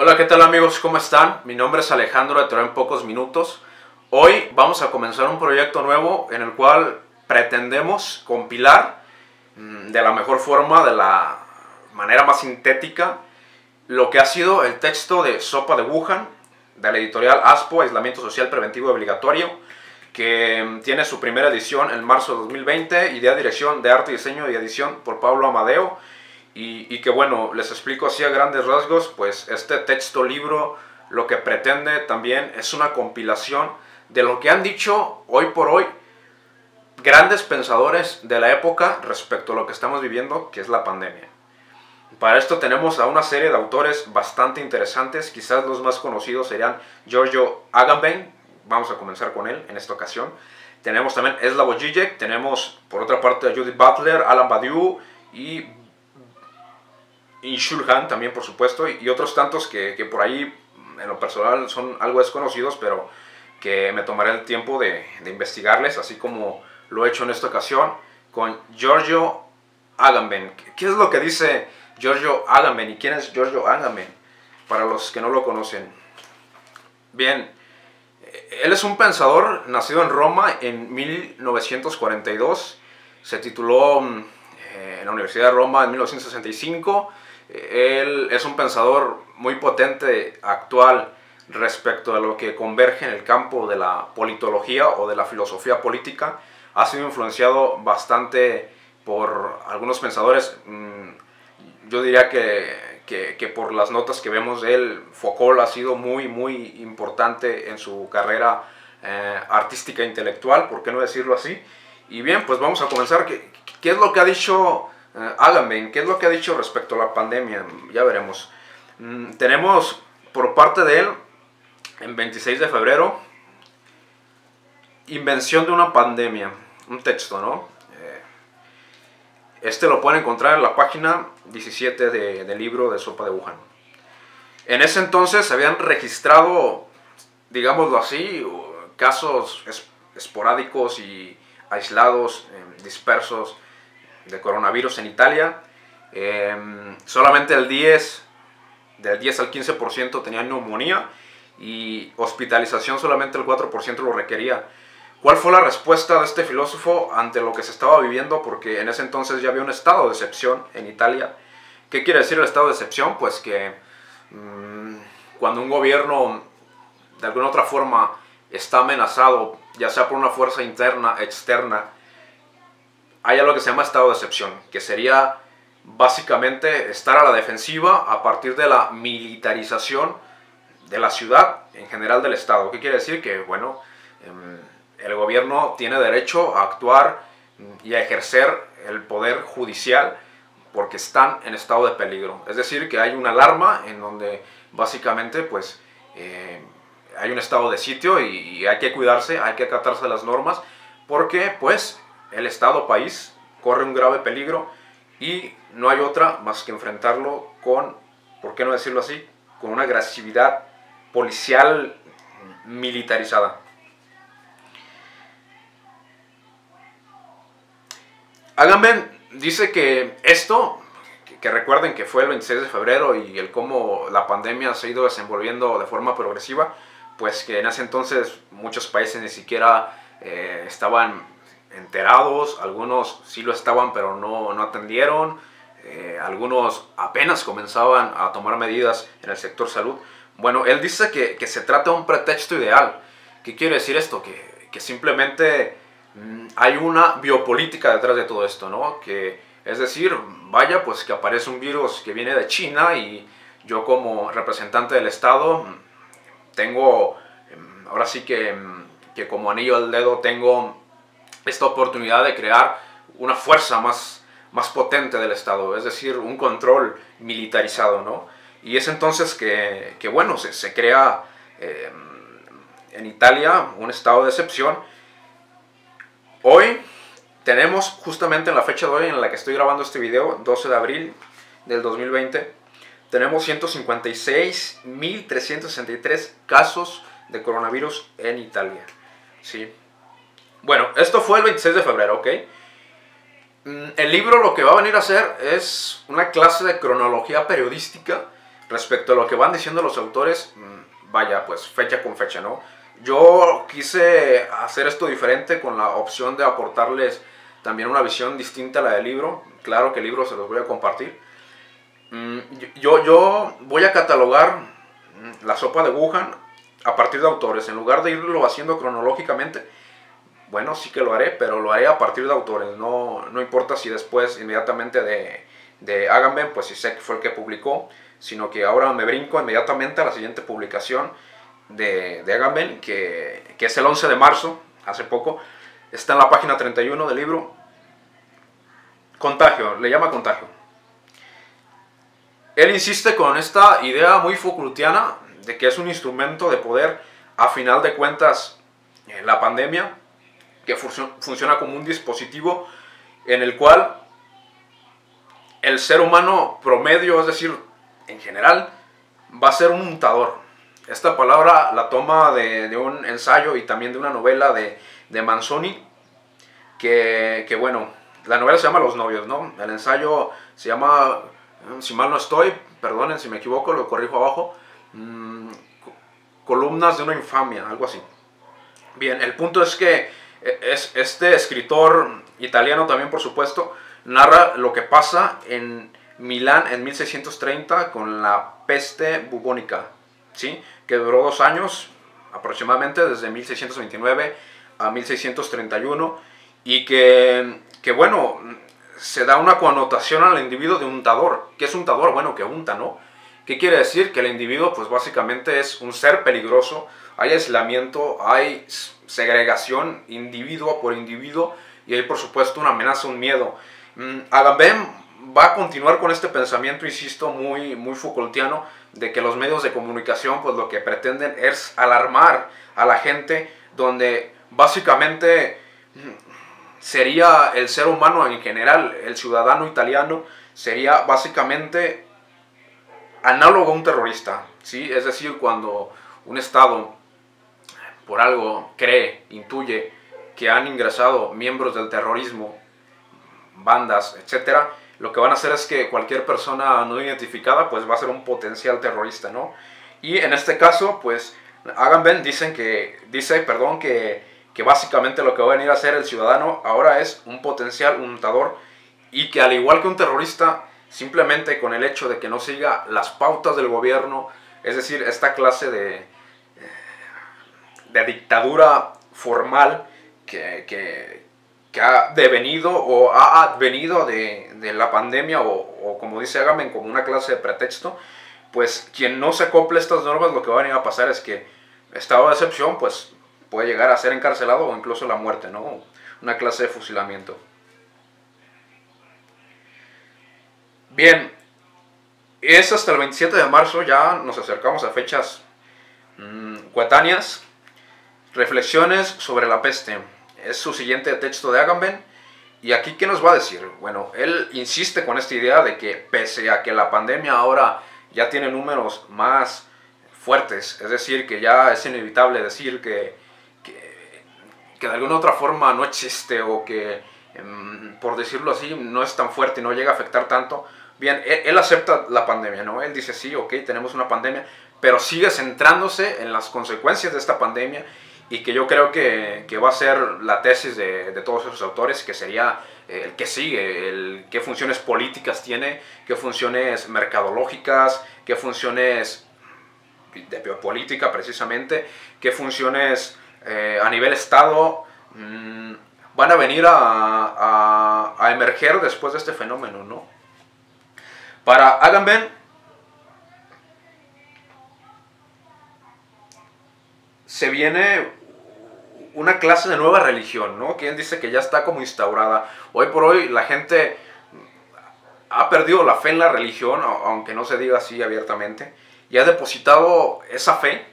Hola, ¿qué tal amigos? ¿Cómo están? Mi nombre es Alejandro de Teorema en Pocos Minutos. Hoy vamos a comenzar un proyecto nuevo en el cual pretendemos compilar de la mejor forma, de la manera más sintética, lo que ha sido el texto de Sopa de Wuhan, de la editorial ASPO, Aislamiento Social Preventivo y Obligatorio, que tiene su primera edición en marzo de 2020, idea, dirección de arte, diseño y edición por Pablo Amadeo. Y que bueno, les explico así a grandes rasgos, pues este texto libro lo que pretende también es una compilación de lo que han dicho hoy por hoy grandes pensadores de la época respecto a lo que estamos viviendo, que es la pandemia. Para esto tenemos a una serie de autores bastante interesantes, quizás los más conocidos serían Giorgio Agamben, vamos a comenzar con él en esta ocasión. Tenemos también Slavoj Žižek, tenemos por otra parte a Judith Butler, Alain Badiou y Shulhan también, por supuesto, y otros tantos que por ahí en lo personal son algo desconocidos, pero que me tomaré el tiempo de investigarles, así como lo he hecho en esta ocasión con Giorgio Agamben. ¿Qué es lo que dice Giorgio Agamben y quién es Giorgio Agamben? Para los que no lo conocen. Bien, él es un pensador nacido en Roma en 1942, se tituló en la Universidad de Roma en 1965. Él es un pensador muy potente, actual, respecto a lo que converge en el campo de la politología o de la filosofía política. Ha sido influenciado bastante por algunos pensadores. Yo diría que por las notas que vemos de él, Foucault ha sido muy importante en su carrera artística e intelectual, ¿por qué no decirlo así? Y bien, pues vamos a comenzar. ¿Qué es lo que ha dicho Agamben? ¿Qué es lo que ha dicho respecto a la pandemia? Ya veremos. Tenemos por parte de él, en 26 de febrero, Invención de una pandemia, un texto, ¿no? Este lo pueden encontrar en la página 17 del libro de Sopa de Wuhan. En ese entonces se habían registrado, digámoslo así, casos esporádicos y aislados, dispersos, de coronavirus en Italia. Solamente del 10 al 15% tenía neumonía y hospitalización solamente el 4% lo requería. ¿Cuál fue la respuesta de este filósofo ante lo que se estaba viviendo? Porque en ese entonces ya había un estado de excepción en Italia. ¿Qué quiere decir el estado de excepción? Pues que cuando un gobierno de alguna otra forma está amenazado, ya sea por una fuerza interna, externa, hay algo que se llama estado de excepción, que sería básicamente estar a la defensiva a partir de la militarización de la ciudad, en general del Estado. ¿Qué quiere decir? Que, bueno, el gobierno tiene derecho a actuar y a ejercer el poder judicial porque están en estado de peligro. Es decir, que hay una alarma en donde básicamente pues hay un estado de sitio y hay que cuidarse, hay que acatarse a las normas porque pues el Estado país corre un grave peligro y no hay otra más que enfrentarlo con, ¿por qué no decirlo así?, con una agresividad policial militarizada. Agamben dice que esto, que recuerden que fue el 26 de febrero y el cómo la pandemia se ha ido desenvolviendo de forma progresiva, pues que en ese entonces muchos países ni siquiera estaban enterados, algunos sí lo estaban pero no atendieron, algunos apenas comenzaban a tomar medidas en el sector salud. Bueno, él dice que se trata de un pretexto ideal. ¿Qué quiere decir esto? Que simplemente hay una biopolítica detrás de todo esto, ¿no? Que, es decir, vaya, pues que aparece un virus que viene de China y yo como representante del Estado tengo, ahora sí que como anillo al dedo tengo esta oportunidad de crear una fuerza más potente del Estado, es decir, un control militarizado, ¿no? Y es entonces que bueno, se crea en Italia un estado de excepción. Hoy tenemos, justamente en la fecha de hoy en la que estoy grabando este video, 12 de abril del 2020, tenemos 156.363 casos de coronavirus en Italia, ¿sí? Bueno, esto fue el 26 de febrero, ¿ok? El libro lo que va a venir a hacer es una clase de cronología periodística respecto a lo que van diciendo los autores, vaya, pues fecha con fecha, ¿no? Yo quise hacer esto diferente con la opción de aportarles también una visión distinta a la del libro. Claro que el libro se los voy a compartir. Yo voy a catalogar la sopa de Wuhan a partir de autores. En lugar de irlo haciendo cronológicamente, bueno, sí que lo haré, pero lo haré a partir de autores. No importa si después, inmediatamente de Agamben, pues si sé que fue el que publicó, sino que ahora me brinco inmediatamente a la siguiente publicación de Agamben, que es el 11 de marzo, hace poco. Está en la página 31 del libro. Contagio, le llama Contagio. Él insiste con esta idea muy Foucaultiana de que es un instrumento de poder, a final de cuentas, la pandemia, que funciona como un dispositivo en el cual el ser humano promedio, es decir, en general, va a ser un mutador. Esta palabra la toma de un ensayo y también de una novela de Manzoni, que bueno, la novela se llama Los novios, ¿no? El ensayo se llama, si mal no estoy, perdonen si me equivoco, lo corrijo abajo, Columnas de una infamia, algo así. Bien, el punto es que este escritor italiano también, por supuesto, narra lo que pasa en Milán en 1630 con la peste bubónica, ¿sí? Que duró 2 años aproximadamente, desde 1629 a 1631, y que bueno, se da una connotación al individuo de untador. ¿Qué es untador? Bueno, que unta, ¿no? ¿Qué quiere decir? Que el individuo, pues básicamente es un ser peligroso. Hay aislamiento, hay segregación individuo por individuo, y hay por supuesto una amenaza, un miedo. Agamben va a continuar con este pensamiento, insisto, muy Foucaultiano, de que los medios de comunicación pues lo que pretenden es alarmar a la gente, donde básicamente sería el ser humano en general, el ciudadano italiano, sería básicamente análogo a un terrorista, ¿sí? Es decir, cuando un Estado por algo cree, intuye que han ingresado miembros del terrorismo, bandas, etcétera, lo que van a hacer es que cualquier persona no identificada pues va a ser un potencial terrorista, ¿no? Y en este caso, pues Agamben dice que básicamente lo que va a venir a hacer el ciudadano ahora es un potencial untador, y que al igual que un terrorista, simplemente con el hecho de que no siga las pautas del gobierno, es decir, esta clase de dictadura formal que ha devenido o ha advenido de la pandemia, o como dice Agamben, como una clase de pretexto, pues quien no se acople a estas normas, lo que va a venir a pasar es que, estado de excepción, pues puede llegar a ser encarcelado o incluso la muerte, ¿no? Una clase de fusilamiento. Bien, es hasta el 27 de marzo, ya nos acercamos a fechas coetáneas. Reflexiones sobre la peste. Es su siguiente texto de Agamben. ¿Y aquí qué nos va a decir? Bueno, él insiste con esta idea de que pese a que la pandemia ahora ya tiene números más fuertes, es decir, que ya es inevitable decir que de alguna otra forma no existe, o que, por decirlo así, no es tan fuerte y no llega a afectar tanto. Bien, él acepta la pandemia, ¿no? Él dice, sí, ok, tenemos una pandemia, pero sigue centrándose en las consecuencias de esta pandemia, y que yo creo que va a ser la tesis de todos esos autores, que sería el que sigue, qué funciones políticas tiene, qué funciones mercadológicas, qué funciones de biopolítica precisamente, qué funciones a nivel Estado van a venir a emerger después de este fenómeno, ¿no? Para Agamben, se viene una clase de nueva religión, ¿no? Que él dice que ya está como instaurada. Hoy por hoy la gente ha perdido la fe en la religión, aunque no se diga así abiertamente, y ha depositado esa fe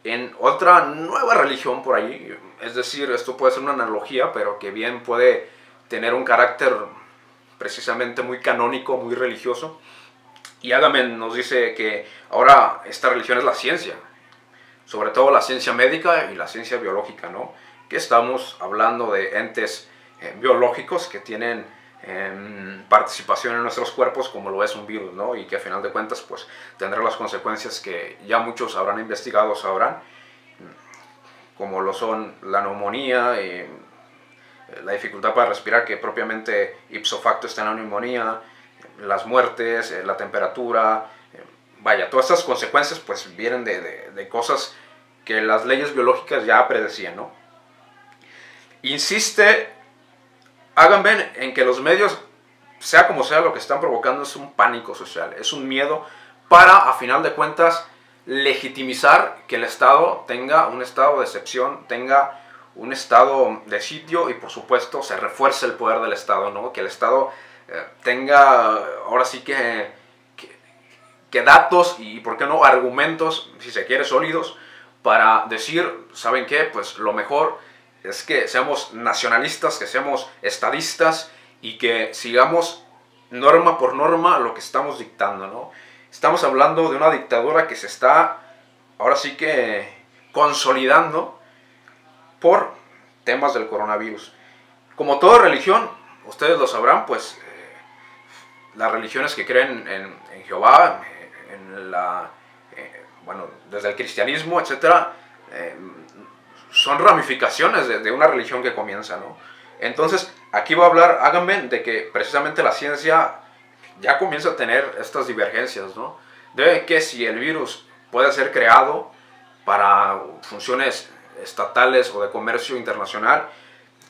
en otra nueva religión por ahí. Es decir, esto puede ser una analogía, pero que bien puede tener un carácter precisamente muy canónico, muy religioso. Y Agamben nos dice que ahora esta religión es la ciencia, sobre todo la ciencia médica y la ciencia biológica, ¿no? Que estamos hablando de entes biológicos que tienen participación en nuestros cuerpos como lo es un virus, ¿no? Y que a final de cuentas pues tendrá las consecuencias que ya muchos habrán investigado, sabrán, como lo son la neumonía, la dificultad para respirar, que propiamente ipso facto está en la neumonía, las muertes, la temperatura, vaya, todas estas consecuencias pues vienen de cosas que las leyes biológicas ya predecían, ¿no? Insiste Agamben en que los medios, sea como sea, lo que están provocando es un pánico social, es un miedo para, a final de cuentas, legitimizar que el Estado tenga un estado de excepción, tenga un estado de sitio y, por supuesto, se refuerce el poder del Estado, ¿no? Que el Estado tenga, ahora sí que datos y, ¿por qué no?, argumentos, si se quiere, sólidos, para decir, ¿saben qué? Pues lo mejor es que seamos nacionalistas, que seamos estadistas y que sigamos norma por norma lo que estamos dictando, ¿no? Estamos hablando de una dictadura que se está, ahora sí que, consolidando por temas del coronavirus. Como toda religión, ustedes lo sabrán, pues las religiones que creen en Jehová, bueno, desde el cristianismo, etcétera, son ramificaciones de una religión que comienza, ¿no? Entonces, aquí va a hablar Agamben de que precisamente la ciencia ya comienza a tener estas divergencias, ¿no? De que si el virus puede ser creado para funciones estatales o de comercio internacional,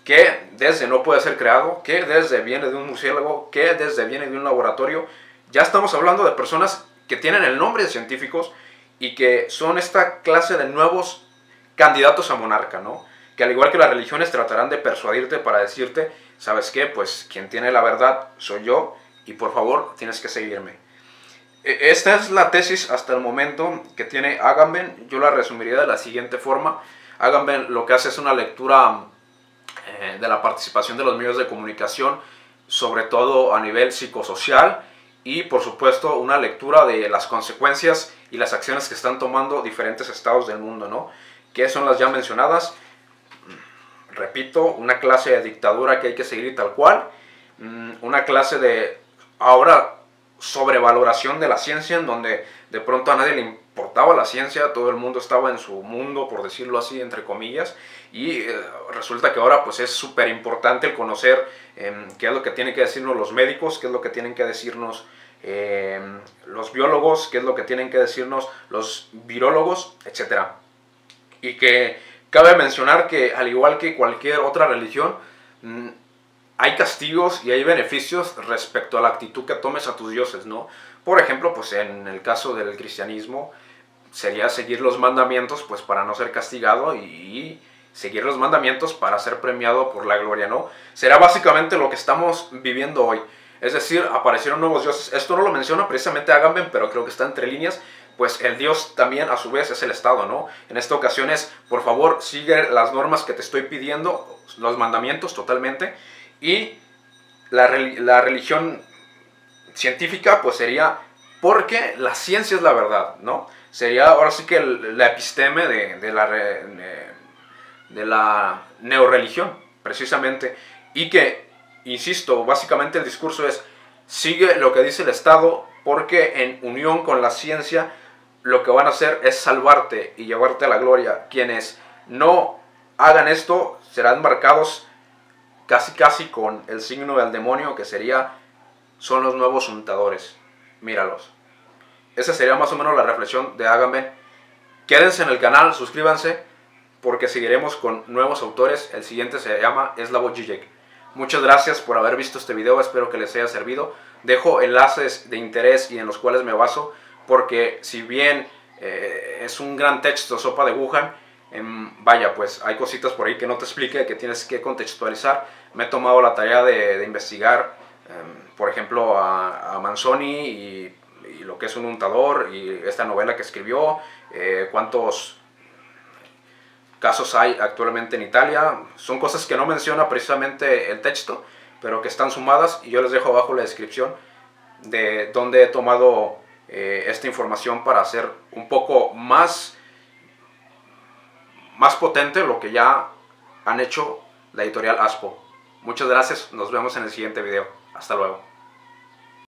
que desde no puede ser creado, que desde viene de un murciélago, que desde viene de un laboratorio. Ya estamos hablando de personas que tienen el nombre de científicos y que son esta clase de nuevos candidatos a monarca, ¿no? Que al igual que las religiones tratarán de persuadirte para decirte, ¿sabes qué? Pues quien tiene la verdad soy yo y por favor tienes que seguirme. Esta es la tesis hasta el momento que tiene Agamben. Yo la resumiría de la siguiente forma. Agamben lo que hace es una lectura de la participación de los medios de comunicación, sobre todo a nivel psicosocial, y por supuesto una lectura de las consecuencias y las acciones que están tomando diferentes estados del mundo, ¿no? Que son las ya mencionadas. Repito, una clase de dictadura que hay que seguir tal cual, una clase de ahora sobrevaloración de la ciencia, en donde de pronto a nadie le importaba la ciencia, todo el mundo estaba en su mundo, por decirlo así, entre comillas, y resulta que ahora pues es súper importante el conocer qué es lo que tienen que decirnos los médicos, qué es lo que tienen que decirnos los biólogos, qué es lo que tienen que decirnos los virólogos, etc. Y que cabe mencionar que al igual que cualquier otra religión, hay castigos y hay beneficios respecto a la actitud que tomes a tus dioses, ¿no? Por ejemplo, pues en el caso del cristianismo sería seguir los mandamientos pues para no ser castigado y seguir los mandamientos para ser premiado por la gloria, ¿no? Será básicamente lo que estamos viviendo hoy. Es decir, aparecieron nuevos dioses. Esto no lo menciona precisamente Agamben, pero creo que está entre líneas. Pues el Dios también a su vez es el Estado, ¿no? En esta ocasión es, por favor, sigue las normas que te estoy pidiendo, los mandamientos totalmente. Y la religión científica pues sería porque la ciencia es la verdad, ¿no? Sería ahora sí que la episteme de la neorreligión, precisamente. Y que, insisto, básicamente el discurso es, sigue lo que dice el Estado porque en unión con la ciencia lo que van a hacer es salvarte y llevarte a la gloria. Quienes no hagan esto serán marcados casi con el signo del demonio, que son los nuevos untadores. Míralos. Esa sería más o menos la reflexión de Agamben. Quédense en el canal, suscríbanse, porque seguiremos con nuevos autores. El siguiente se llama Slavoj Žižek. Muchas gracias por haber visto este video, espero que les haya servido. Dejo enlaces de interés y en los cuales me baso, porque si bien es un gran texto, Sopa de Wuhan, vaya, pues hay cositas por ahí que no te explique, que tienes que contextualizar. Me he tomado la tarea de investigar, por ejemplo, a Manzoni y lo que es un untador y esta novela que escribió, cuántos casos hay actualmente en Italia. Son cosas que no menciona precisamente el texto, pero que están sumadas, y yo les dejo abajo la descripción de dónde he tomado esta información para hacer un poco más potente lo que ya han hecho la editorial Aspo. Muchas gracias, nos vemos en el siguiente video. Hasta luego.